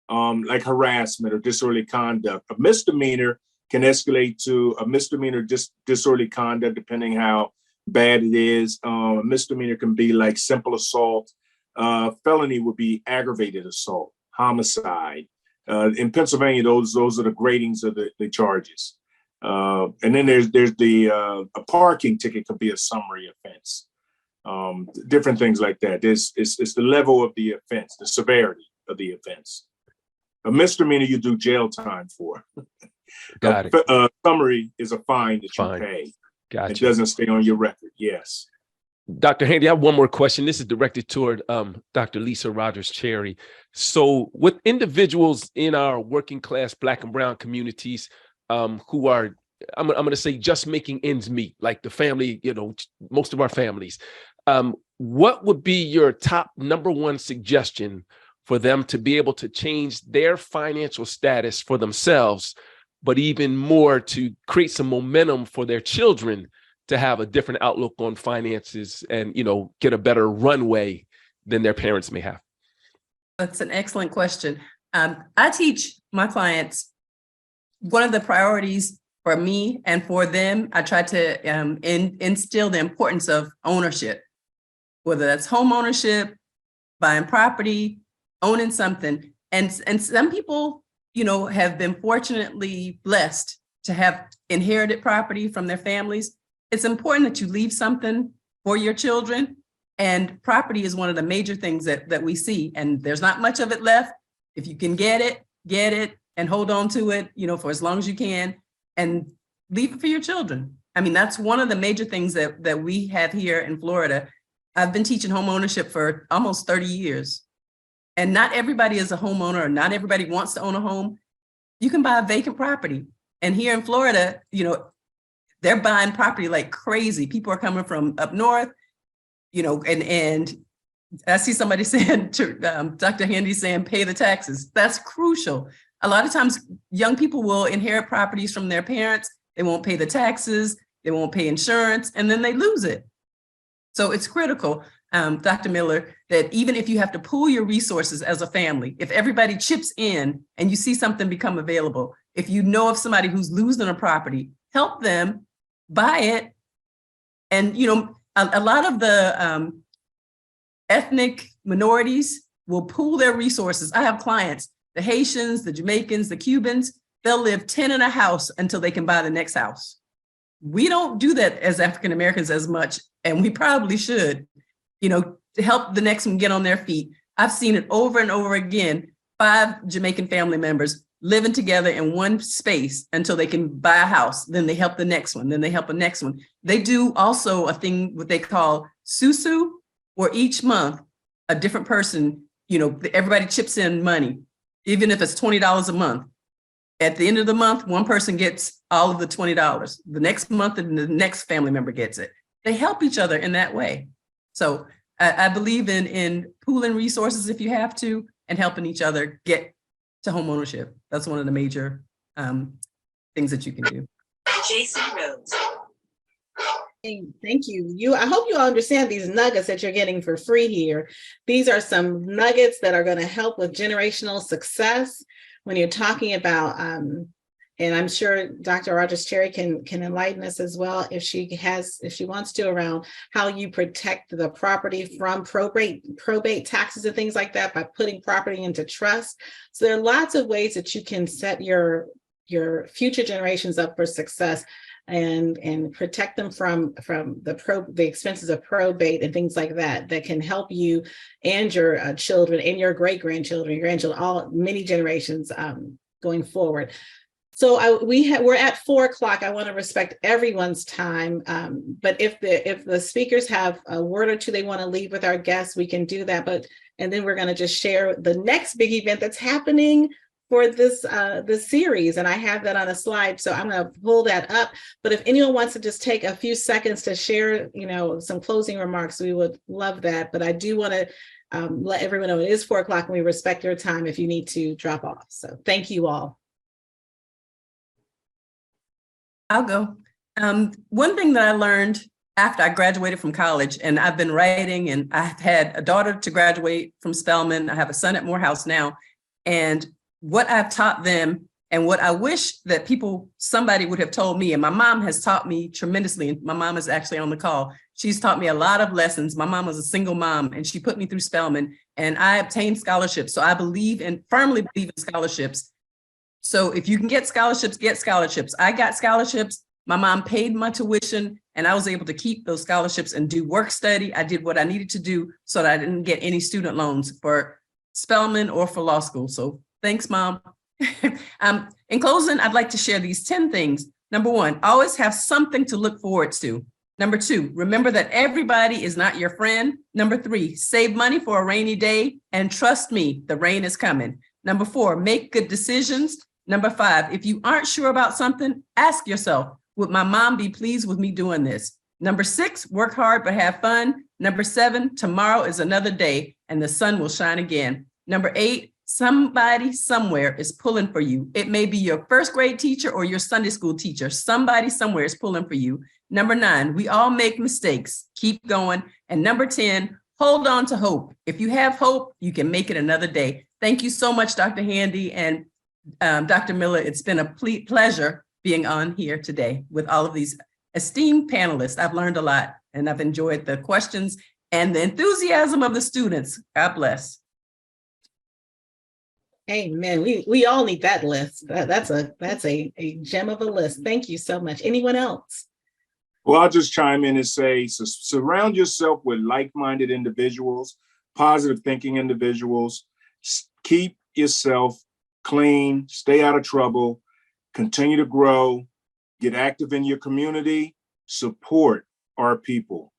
like harassment or disorderly conduct. A misdemeanor can escalate to a misdemeanor disorderly conduct, depending how bad it is. A misdemeanor can be like simple assault. Felony would be aggravated assault, homicide. In Pennsylvania, those are the gradings of the charges. And then there's a parking ticket could be a summary offense. Different things like that. It's the level of the offense, the severity of the offense. A misdemeanor you do jail time for.
Got it.
A summary is a fine that you pay.
Gotcha.
It doesn't stay on your record. Yes.
Dr. Handy, I have one more question. This is directed toward Dr. Lisa Rogers Cherry. So with individuals in our working class Black and brown communities who are, I'm going to say, just making ends meet, like the family, most of our families, what would be your top #1 suggestion for them to be able to change their financial status for themselves, but even more to create some momentum for their children to have a different outlook on finances and, get a better runway than their parents may have?
That's an excellent question. I teach my clients, one of the priorities for me and for them, I try to instill the importance of ownership, whether that's home ownership, buying property, owning something. And some people, have been fortunately blessed to have inherited property from their families. It's important that you leave something for your children, and property is one of the major things that we see, and there's not much of it left. If you can get it and hold on to it, for as long as you can, and leave it for your children. I mean, that's one of the major things that we have here in Florida. I've been teaching home ownership for almost 30 years, and not everybody is a homeowner, or not everybody wants to own a home. You can buy a vacant property, and here in Florida, they're buying property like crazy. People are coming from up north, and I see somebody saying, Dr. Handy saying, pay the taxes. That's crucial. A lot of times young people will inherit properties from their parents. They won't pay the taxes. They won't pay insurance, and then they lose it. So it's critical, Dr. Miller, that even if you have to pool your resources as a family, if everybody chips in and you see something become available, if you know of somebody who's losing a property, help them buy it. And, a lot of the ethnic minorities will pool their resources. I have clients, the Haitians, the Jamaicans, the Cubans, they'll live 10 in a house until they can buy the next house. We don't do that as African Americans as much, and we probably should, to help the next one get on their feet. I've seen it over and over again, 5 Jamaican family members living together in one space until they can buy a house. Then they help the next one. Then they help the next one. They do also a thing, what they call susu, where each month a different person, everybody chips in money, even if it's $20 a month. At the end of the month, one person gets all of the $20. The next month, and the next family member gets it. They help each other in that way. So I believe in pooling resources if you have to, and helping each other get to home ownership. That's one of the major things that you can do.
Jason Rhodes.
Thank you. I hope you all understand these nuggets that you're getting for free here. These are some nuggets that are going to help with generational success when you're talking about, and I'm sure Dr. Rogers Cherry can enlighten us as well if she wants to, around how you protect the property from probate taxes and things like that by putting property into trust. So there are lots of ways that you can set your future generations up for success and protect them from the expenses of probate and things like that can help you and your children and your great-grandchildren, your grandchildren, all many generations going forward. So we're at 4:00. I want to respect everyone's time. But if the speakers have a word or two they want to leave with our guests, we can do that. And then we're going to just share the next big event that's happening for this series. And I have that on a slide, so I'm going to pull that up. But if anyone wants to just take a few seconds to share, some closing remarks, we would love that. But I do want to let everyone know it is 4:00 and we respect your time if you need to drop off. So thank you all.
I'll go. One thing that I learned after I graduated from college, and I've been writing, and I've had a daughter to graduate from Spelman. I have a son at Morehouse now. And what I've taught them and what I wish that somebody would have told me, and my mom has taught me tremendously, and my mom is actually on the call. She's taught me a lot of lessons. My mom was a single mom, and she put me through Spelman, and I obtained scholarships. So I firmly believe in scholarships. So if you can get scholarships, get scholarships. I got scholarships. My mom paid my tuition, and I was able to keep those scholarships and do work study. I did what I needed to do so that I didn't get any student loans for Spelman or for law school. So thanks, Mom. In closing, I'd like to share these 10 things. Number 1, always have something to look forward to. Number 2, remember that everybody is not your friend. Number 3, save money for a rainy day, and trust me, the rain is coming. Number 4, make good decisions. Number 5, if you aren't sure about something, ask yourself, would my mom be pleased with me doing this? Number 6, work hard but have fun. Number 7, tomorrow is another day and the sun will shine again. Number 8, somebody somewhere is pulling for you. It may be your first grade teacher or your Sunday school teacher. Somebody somewhere is pulling for you. Number 9, we all make mistakes. Keep going. And number 10, hold on to hope. If you have hope, you can make it another day. Thank you so much, Dr. Handy and Dr. Miller. It's been a pleasure being on here today with all of these esteemed panelists. I've learned a lot, and I've enjoyed the questions and the enthusiasm of the students. God bless.
Amen. We all need that list. That's a gem of a list. Thank you so much. Anyone else?
Well, I'll just chime in and say, surround yourself with like-minded individuals, positive thinking individuals. Keep yourself clean, stay out of trouble, continue to grow, get active in your community, support our people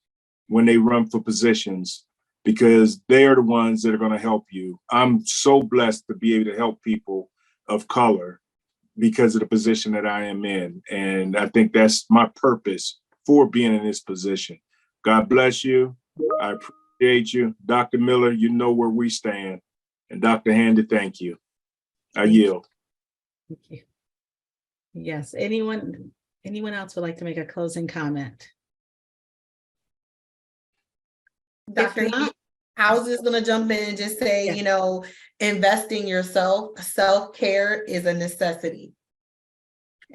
when they run for positions, because they are the ones that are going to help you. I'm so blessed to be able to help people of color because of the position that I am in. And I think that's my purpose for being in this position. God bless you. I appreciate you. Dr. Miller, you know where we stand. And Dr. Handy, thank you. I yield.
Thank you. Yes. Anyone else would like to make a closing comment?
Dr. I was just going to jump in and just say, investing yourself, self-care is a necessity.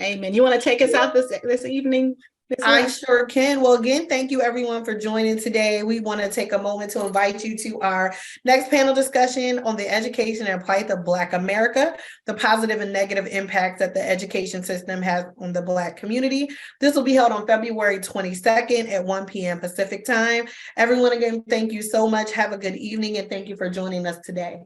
Amen. You want to take us out this evening?
I sure can. Well, again, thank you everyone for joining today. We want to take a moment to invite you to our next panel discussion on the education and plight of Black America, the positive and negative impacts that the education system has on the Black community. This will be held on February 22nd at 1 p.m. Pacific time. Everyone, again, thank you so much. Have a good evening, and thank you for joining us today.